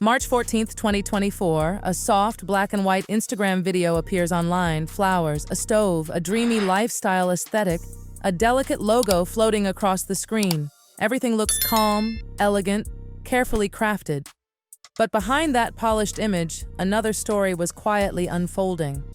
March 14, 2024, a soft black and white Instagram video appears online. Flowers, a stove, a dreamy lifestyle aesthetic, a delicate logo floating across the screen. Everything looks calm, elegant, carefully crafted. But behind that polished image, another story was quietly unfolding.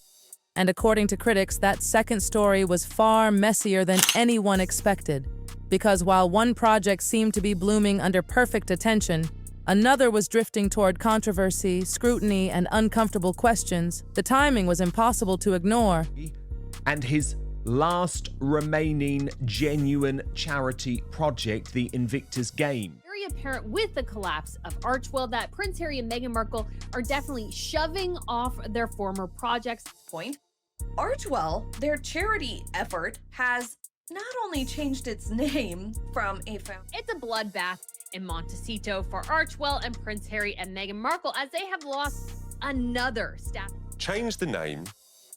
And according to critics, that second story was far messier than anyone expected. Because while one project seemed to be blooming under perfect attention, another was drifting toward controversy, scrutiny, and uncomfortable questions. The timing was impossible to ignore. And his last remaining genuine charity project, the Invictus Games. Very apparent with the collapse of Archewell that Prince Harry and Meghan Markle are definitely shoving off their former projects. Point. Archewell, their charity effort, has not only changed its name from a foundation. It's a bloodbath in Montecito for Archewell and Prince Harry and Meghan Markle as they have lost another staff. Change the name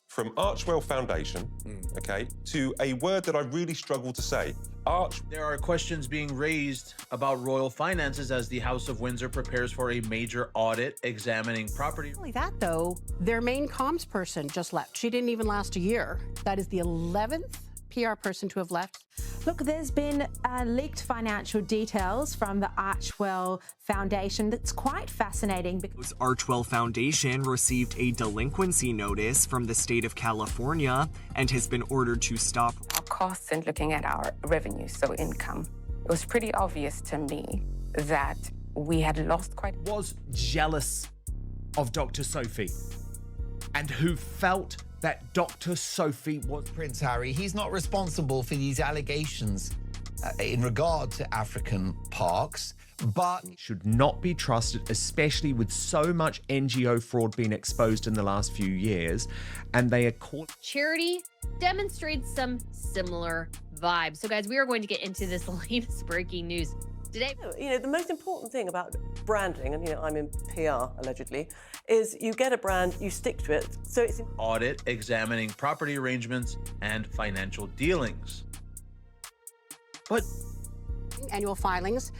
from Archewell Foundation, okay, to a word that I really struggle to say. There are questions being raised about royal finances as the House of Windsor prepares for a major audit examining property. Not only that, though, their main comms person just left. She didn't even last a year. That is the 11th PR person to have left. Look, there's been leaked financial details from the Archewell Foundation that's quite fascinating. Because Archewell Foundation received a delinquency notice from the state of California and has been ordered to stop our costs and looking at our revenue, so income. It was pretty obvious to me that we had lost quite... Was jealous of Dr. Sophie and who felt that Dr. Sophie was Prince Harry. He's not responsible for these allegations in regard to African parks, but should not be trusted, especially with so much NGO fraud being exposed in the last few years. And they are caught. Charity demonstrates some similar vibes. So guys, we are going to get into this latest breaking news today. You know, the most important thing about branding, and I'm in PR allegedly, is you get a brand, you stick to it. So it's audit examining property arrangements and financial dealings. But annual filings,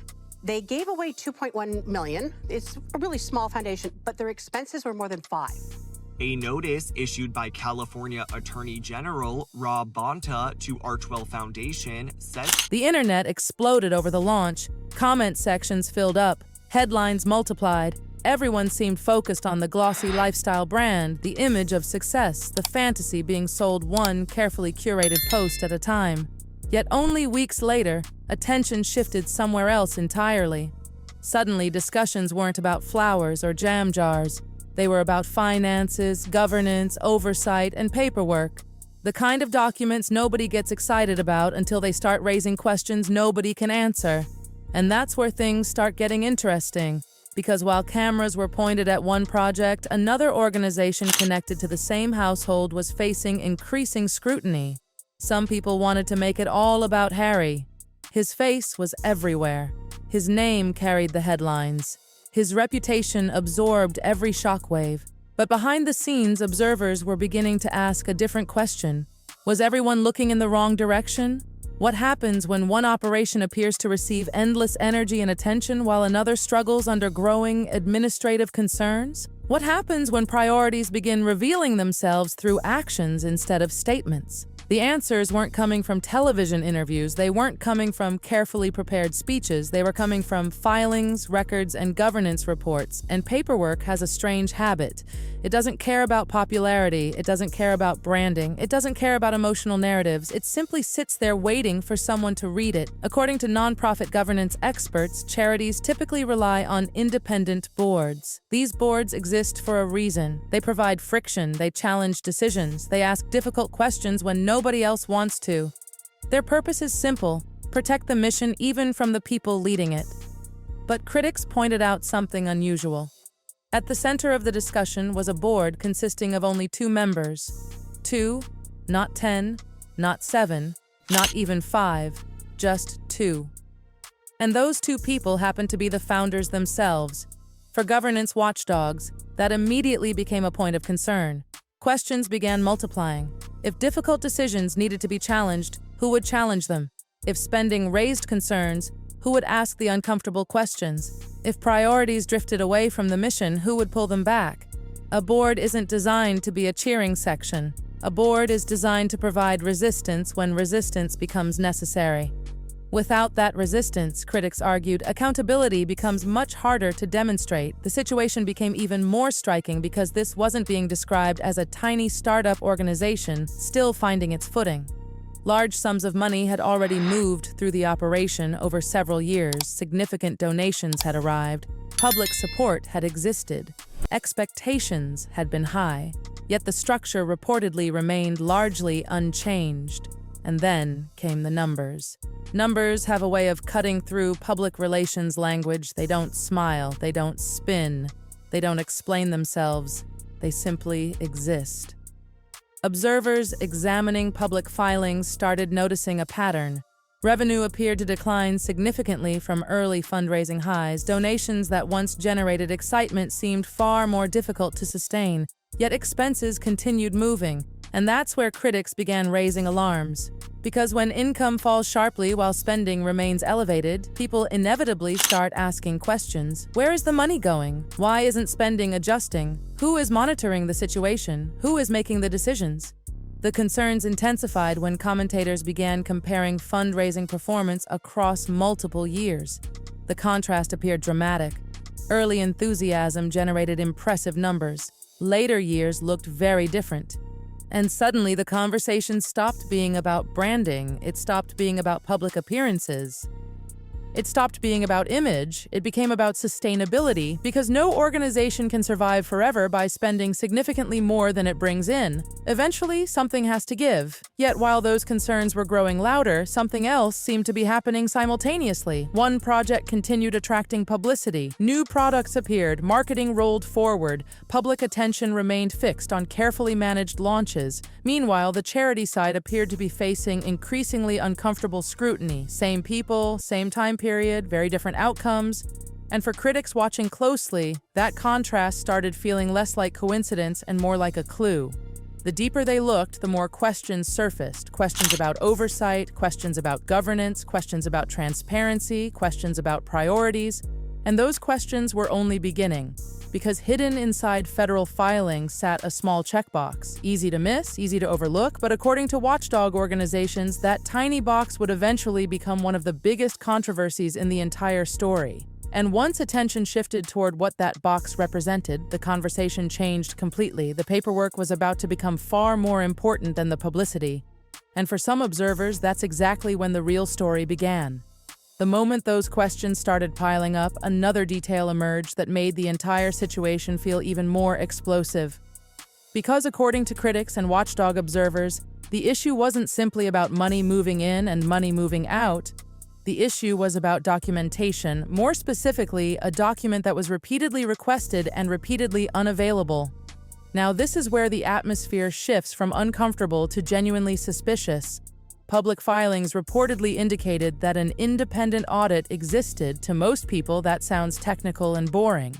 they gave away $2.1 million. It's a really small foundation, but their expenses were more than $5 million. A notice issued by California Attorney General Rob Bonta to Archewell Foundation says the internet exploded over the launch. Comment sections filled up. Headlines multiplied. Everyone seemed focused on the glossy lifestyle brand, the image of success, the fantasy being sold one carefully curated post at a time. Yet only weeks later, attention shifted somewhere else entirely. Suddenly, discussions weren't about flowers or jam jars. They were about finances, governance, oversight, and paperwork. The kind of documents nobody gets excited about until they start raising questions nobody can answer. And that's where things start getting interesting. Because while cameras were pointed at one project, another organization connected to the same household was facing increasing scrutiny. Some people wanted to make it all about Harry. His face was everywhere. His name carried the headlines. His reputation absorbed every shockwave. But behind the scenes, observers were beginning to ask a different question. Was everyone looking in the wrong direction? What happens when one operation appears to receive endless energy and attention while another struggles under growing administrative concerns? What happens when priorities begin revealing themselves through actions instead of statements? The answers weren't coming from television interviews, they weren't coming from carefully prepared speeches, they were coming from filings, records, and governance reports. And paperwork has a strange habit. It doesn't care about popularity, it doesn't care about branding, it doesn't care about emotional narratives, it simply sits there waiting for someone to read it. According to nonprofit governance experts, charities typically rely on independent boards. These boards exist for a reason. They provide friction, they challenge decisions, they ask difficult questions when nobody else wants to. Their purpose is simple: protect the mission even from the people leading it. But critics pointed out something unusual. At the center of the discussion was a board consisting of only 2 members. 2, not 10, not 7, not even 5, just 2. And those 2 people happened to be the founders themselves. For governance watchdogs, that immediately became a point of concern. Questions began multiplying. If difficult decisions needed to be challenged, who would challenge them? If spending raised concerns, Who would ask the uncomfortable questions? If priorities drifted away from the mission, who would pull them back? A board isn't designed to be a cheering section. A board is designed to provide resistance when resistance becomes necessary. Without that resistance, critics argued, accountability becomes much harder to demonstrate. The situation became even more striking because this wasn't being described as a tiny startup organization still finding its footing. Large sums of money had already moved through the operation over several years. Significant donations had arrived. Public support had existed. Expectations had been high. Yet the structure reportedly remained largely unchanged. And then came the numbers. Numbers have a way of cutting through public relations language. They don't smile, they don't spin, they don't explain themselves, they simply exist. Observers examining public filings started noticing a pattern. Revenue appeared to decline significantly from early fundraising highs. Donations that once generated excitement seemed far more difficult to sustain, yet expenses continued moving. And that's where critics began raising alarms. Because when income falls sharply while spending remains elevated, people inevitably start asking questions. Where is the money going? Why isn't spending adjusting? Who is monitoring the situation? Who is making the decisions? The concerns intensified when commentators began comparing fundraising performance across multiple years. The contrast appeared dramatic. Early enthusiasm generated impressive numbers. Later years looked very different. And suddenly the conversation stopped being about branding. It stopped being about public appearances. It stopped being about image. It became about sustainability, because no organization can survive forever by spending significantly more than it brings in. Eventually, something has to give. Yet while those concerns were growing louder, something else seemed to be happening simultaneously. One project continued attracting publicity. New products appeared. Marketing rolled forward. Public attention remained fixed on carefully managed launches. Meanwhile, the charity side appeared to be facing increasingly uncomfortable scrutiny. Same people, same time period, very different outcomes. And for critics watching closely, that contrast started feeling less like coincidence and more like a clue. The deeper they looked, the more questions surfaced. Questions about oversight, questions about governance, questions about transparency, questions about priorities. And those questions were only beginning, because hidden inside federal filings sat a small checkbox. Easy to miss, easy to overlook, but according to watchdog organizations, that tiny box would eventually become one of the biggest controversies in the entire story. And once attention shifted toward what that box represented, the conversation changed completely. The paperwork was about to become far more important than the publicity. And for some observers, that's exactly when the real story began. The moment those questions started piling up, another detail emerged that made the entire situation feel even more explosive. Because according to critics and watchdog observers, the issue wasn't simply about money moving in and money moving out. The issue was about documentation, more specifically, a document that was repeatedly requested and repeatedly unavailable. Now, this is where the atmosphere shifts from uncomfortable to genuinely suspicious. Public filings reportedly indicated that an independent audit existed. To most people, that sounds technical and boring.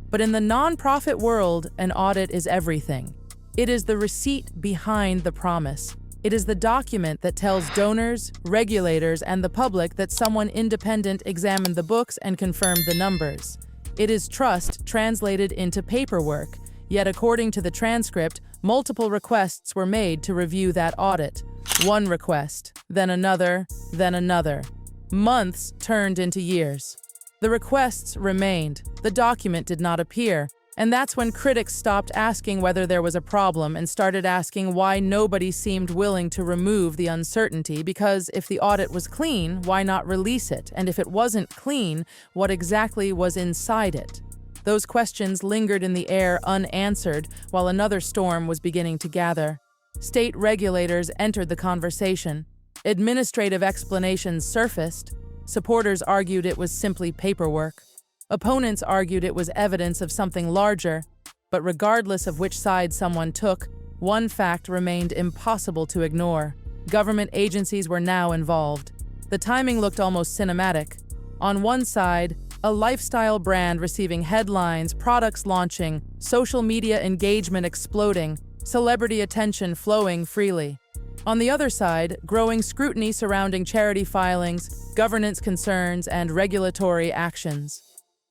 But in the nonprofit world, an audit is everything. It is the receipt behind the promise. It is the document that tells donors, regulators, and the public that someone independent examined the books and confirmed the numbers. It is trust translated into paperwork. Yet according to the transcript, multiple requests were made to review that audit. One request, then another, then another. Months turned into years. The requests remained. The document did not appear. And that's when critics stopped asking whether there was a problem and started asking why nobody seemed willing to remove the uncertainty, because if the audit was clean, why not release it? And if it wasn't clean, what exactly was inside it? Those questions lingered in the air unanswered while another storm was beginning to gather. State regulators entered the conversation. Administrative explanations surfaced. Supporters argued it was simply paperwork. Opponents argued it was evidence of something larger. But regardless of which side someone took, one fact remained impossible to ignore. Government agencies were now involved. The timing looked almost cinematic. On one side, a lifestyle brand receiving headlines, products launching, social media engagement exploding, celebrity attention flowing freely. On the other side, growing scrutiny surrounding charity filings, governance concerns, and regulatory actions.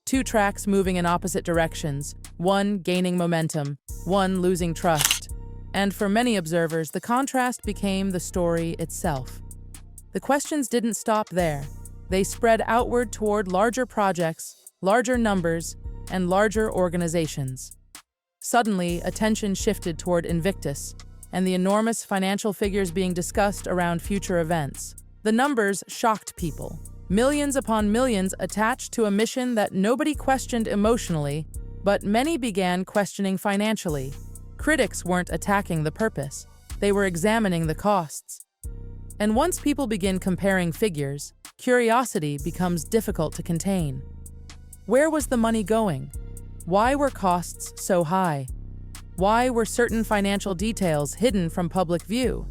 Two tracks moving in opposite directions, one gaining momentum, one losing trust. And for many observers, the contrast became the story itself. The questions didn't stop there. They spread outward toward larger projects, larger numbers, and larger organizations. Suddenly, attention shifted toward Invictus and the enormous financial figures being discussed around future events. The numbers shocked people. Millions upon millions attached to a mission that nobody questioned emotionally, but many began questioning financially. Critics weren't attacking the purpose. They were examining the costs. And once people begin comparing figures, curiosity becomes difficult to contain. Where was the money going? Why were costs so high? Why were certain financial details hidden from public view?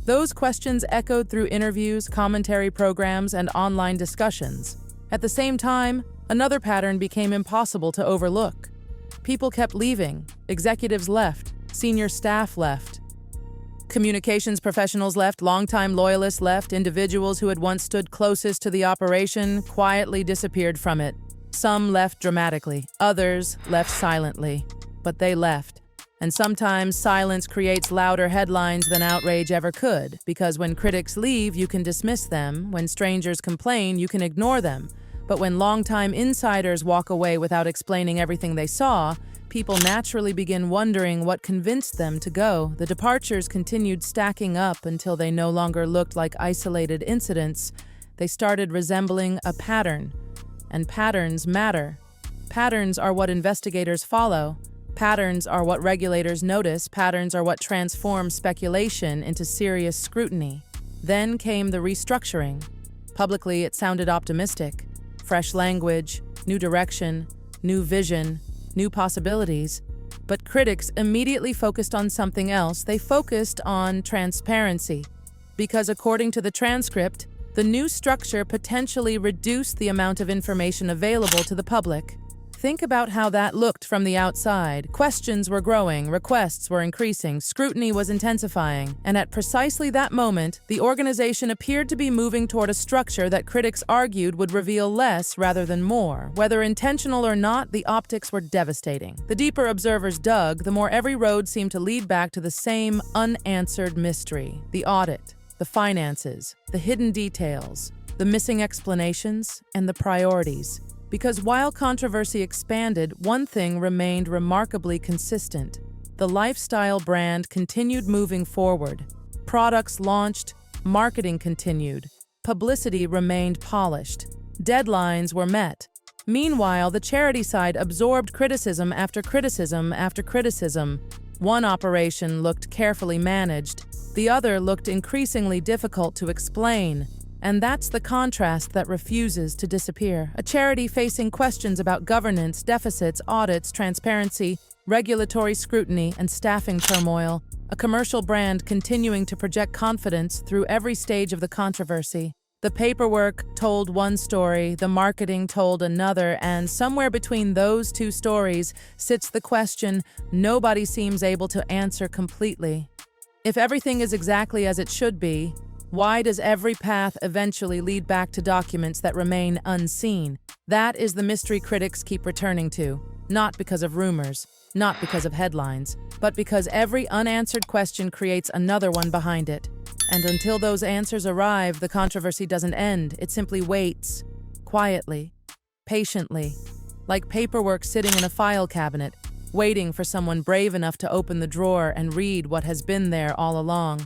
Those questions echoed through interviews, commentary programs, and online discussions. At the same time, another pattern became impossible to overlook. People kept leaving, executives left, senior staff left. Communications professionals left, longtime loyalists left, individuals who had once stood closest to the operation quietly disappeared from it. Some left dramatically, others left silently, but they left. And sometimes silence creates louder headlines than outrage ever could, because when critics leave, you can dismiss them. When strangers complain, you can ignore them. But when longtime insiders walk away without explaining everything they saw, people naturally begin wondering what convinced them to go. The departures continued stacking up until they no longer looked like isolated incidents. They started resembling a pattern. And patterns matter. Patterns are what investigators follow. Patterns are what regulators notice. Patterns are what transform speculation into serious scrutiny. Then came the restructuring. Publicly, it sounded optimistic. Fresh language, new direction, new vision, new possibilities. But critics immediately focused on something else. They focused on transparency. Because according to the transcript, the new structure potentially reduced the amount of information available to the public. Think about how that looked from the outside. Questions were growing, requests were increasing, scrutiny was intensifying, and at precisely that moment, the organization appeared to be moving toward a structure that critics argued would reveal less rather than more. Whether intentional or not, the optics were devastating. The deeper observers dug, the more every road seemed to lead back to the same unanswered mystery: the audit, the finances, the hidden details, the missing explanations, and the priorities. Because while controversy expanded, one thing remained remarkably consistent. The lifestyle brand continued moving forward. Products launched, marketing continued, publicity remained polished, deadlines were met. Meanwhile, the charity side absorbed criticism after criticism after criticism. One operation looked carefully managed, the other looked increasingly difficult to explain. And that's the contrast that refuses to disappear. A charity facing questions about governance, deficits, audits, transparency, regulatory scrutiny, and staffing turmoil. A commercial brand continuing to project confidence through every stage of the controversy. The paperwork told one story, the marketing told another, and somewhere between those two stories sits the question nobody seems able to answer completely. If everything is exactly as it should be, why does every path eventually lead back to documents that remain unseen? That is the mystery critics keep returning to, not because of rumors, not because of headlines, but because every unanswered question creates another one behind it. And until those answers arrive, the controversy doesn't end. It simply waits, quietly, patiently, like paperwork sitting in a file cabinet, waiting for someone brave enough to open the drawer and read what has been there all along.